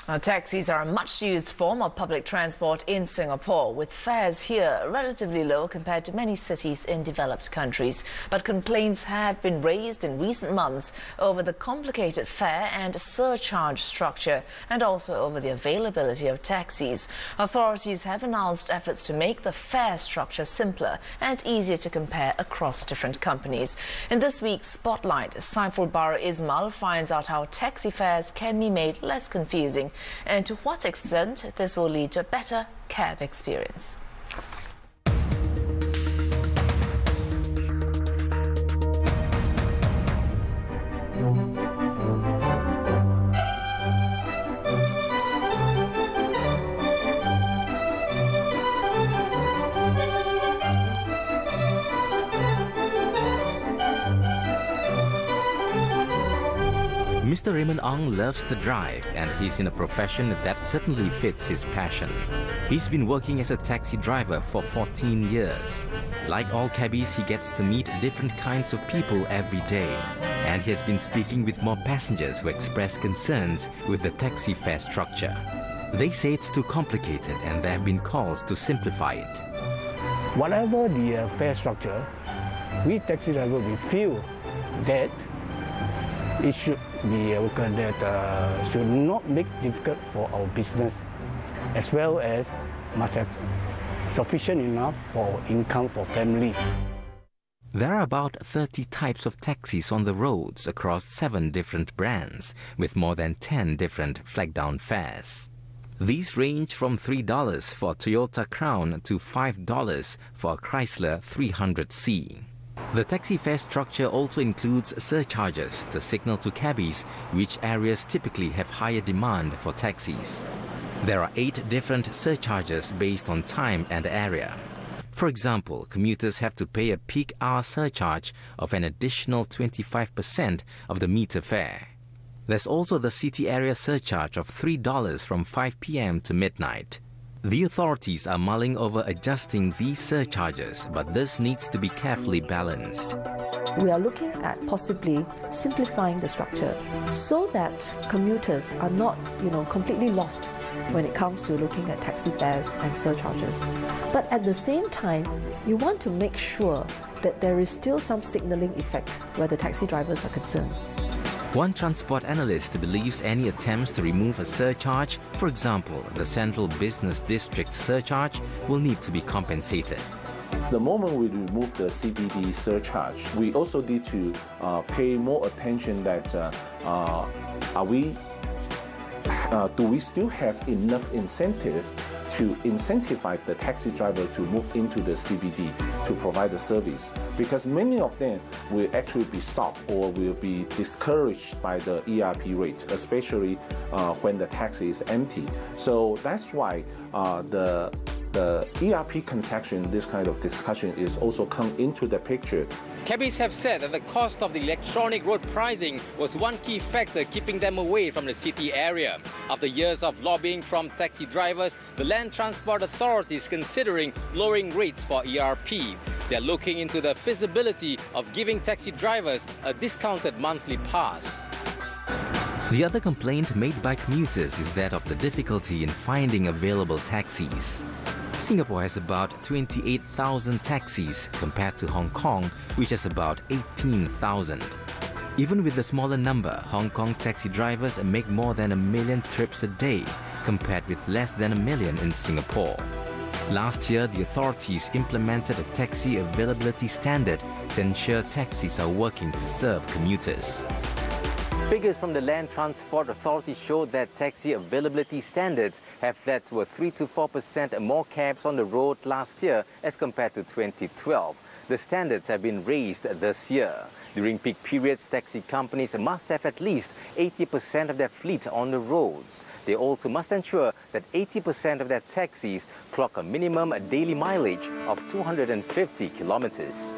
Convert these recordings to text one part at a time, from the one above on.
Taxis are a much-used form of public transport in Singapore, with fares here relatively low compared to many cities in developed countries. But complaints have been raised in recent months over the complicated fare and surcharge structure, and also over the availability of taxis. Authorities have announced efforts to make the fare structure simpler and easier to compare across different companies. In this week's Spotlight, Saiful Bara Ismail finds out how taxi fares can be made less confusing and to what extent this will lead to a better cab experience. Mr. Raymond Ong loves to drive, and he's in a profession that certainly fits his passion. He's been working as a taxi driver for 14 years. Like all cabbies, he gets to meet different kinds of people every day. And he has been speaking with more passengers who express concerns with the taxi fare structure. They say it's too complicated, and there have been calls to simplify it. Whatever the fare structure, we taxi drivers, we feel that it should be that should not make it difficult for our business, as well as must have sufficient enough for income for family. There are about 30 types of taxis on the roads across 7 different brands, with more than 10 different flag-down fares. These range from $3 for a Toyota Crown to $5 for a Chrysler 300C. The taxi fare structure also includes surcharges to signal to cabbies which areas typically have higher demand for taxis. There are 8 different surcharges based on time and area. For example, commuters have to pay a peak hour surcharge of an additional 25% of the meter fare. There's also the city area surcharge of $3 from 5 p.m. to midnight. The authorities are mulling over adjusting these surcharges, but this needs to be carefully balanced. We are looking at possibly simplifying the structure so that commuters are not, completely lost when it comes to looking at taxi fares and surcharges. But at the same time, you want to make sure that there is still some signalling effect where the taxi drivers are concerned. One transport analyst believes any attempts to remove a surcharge, for example, the Central Business District surcharge, will need to be compensated. The moment we remove the CBD surcharge, we also need to pay more attention that do we still have enough incentive to incentivize the taxi driver to move into the CBD to provide the service, because many of them will actually be stopped or will be discouraged by the ERP rate, especially when the taxi is empty. So that's why the ERP concession, this kind of discussion is also come into the picture. Cabbies have said that the cost of the electronic road pricing was one key factor keeping them away from the city area. After years of lobbying from taxi drivers, the Land Transport Authority is considering lowering rates for ERP. They are looking into the feasibility of giving taxi drivers a discounted monthly pass. The other complaint made by commuters is that of the difficulty in finding available taxis. Singapore has about 28,000 taxis compared to Hong Kong, which has about 18,000. Even with the smaller number, Hong Kong taxi drivers make more than 1 million trips a day, compared with less than 1 million in Singapore. Last year, the authorities implemented a taxi availability standard to ensure taxis are working to serve commuters. Figures from the Land Transport Authority show that taxi availability standards have led to a 3 to 4% more cabs on the road last year as compared to 2012. The standards have been raised this year. During peak periods, taxi companies must have at least 80% of their fleet on the roads. They also must ensure that 80% of their taxis clock a minimum daily mileage of 250 kilometers.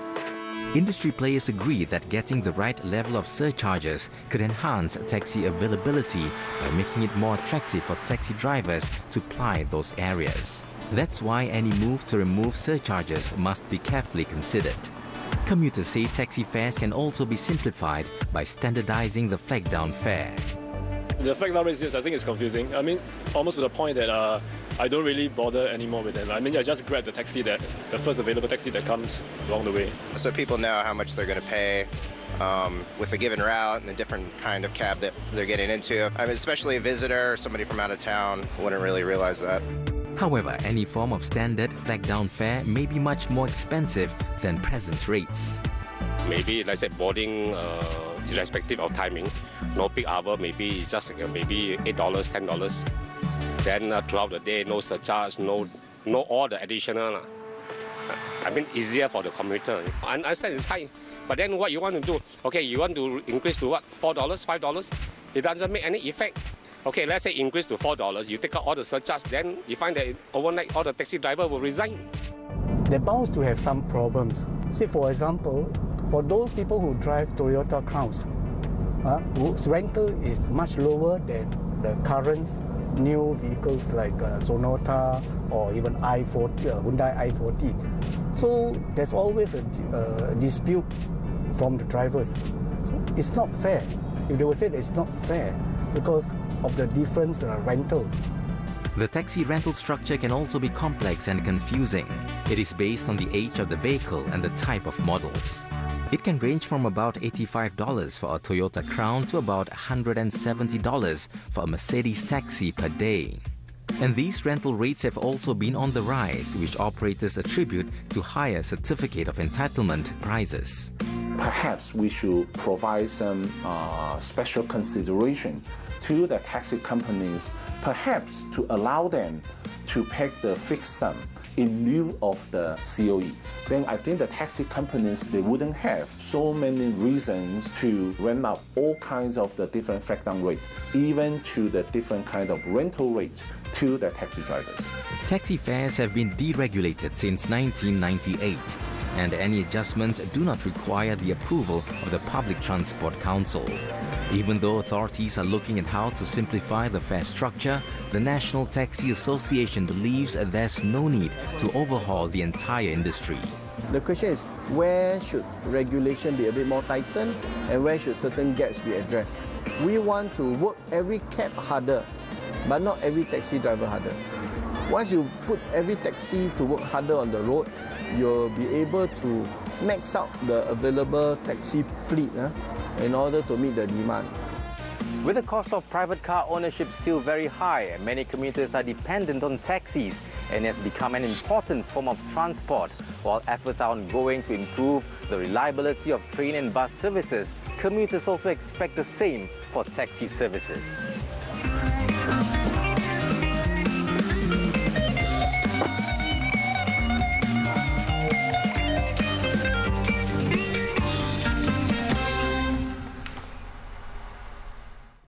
Industry players agree that getting the right level of surcharges could enhance taxi availability by making it more attractive for taxi drivers to ply those areas. That's why any move to remove surcharges must be carefully considered. Commuters say taxi fares can also be simplified by standardizing the flag-down fare. The flag down rates, yes, I think it's confusing. I mean, almost to the point that I don't really bother anymore with them. I mean, I just grab the first available taxi that comes along the way. So people know how much they're going to pay with a given route and the different kind of cab that they're getting into. I mean, especially a visitor or somebody from out of town wouldn't really realize that. However, any form of standard flag-down fare may be much more expensive than present rates. Maybe, let's say, boarding, irrespective of timing, no peak hour, maybe it's just maybe $8, $10. Then throughout the day, no surcharge, no all the additional. I mean, easier for the commuter. I understand it's high, but then what you want to do? Okay, you want to increase to what? $4, $5? It doesn't make any effect. Okay, let's say increase to $4, you take out all the surcharge, then you find that overnight all the taxi driver will resign. They're bound to have some problems. Say, for example, for those people who drive Toyota Crowns, whose rental is much lower than the current new vehicles like Sonata or even Hyundai i40. So there's always a dispute from the drivers. So it's not fair. If they would say that it's not fair because of the different rental. The taxi rental structure can also be complex and confusing. It is based on the age of the vehicle and the type of models. It can range from about $85 for a Toyota Crown to about $170 for a Mercedes taxi per day. And these rental rates have also been on the rise, which operators attribute to higher certificate of entitlement prices. Perhaps we should provide some special consideration to the taxi companies, perhaps to allow them to pay the fixed sum in lieu of the COE. Then I think the taxi companies, they wouldn't have so many reasons to rent out all kinds of the different flag-down rates, even to the different kind of rental rate to the taxi drivers. Taxi fares have been deregulated since 1998, and any adjustments do not require the approval of the Public Transport Council. Even though authorities are looking at how to simplify the fare structure, the National Taxi Association believes there's no need to overhaul the entire industry. The question is, where should regulation be a bit more tightened and where should certain gaps be addressed? We want to work every cab harder, but not every taxi driver harder. Once you put every taxi to work harder on the road, you'll be able to max out the available taxi fleet in order to meet the demand. With the cost of private car ownership still very high, many commuters are dependent on taxis and it has become an important form of transport. While efforts are ongoing to improve the reliability of train and bus services, commuters also expect the same for taxi services.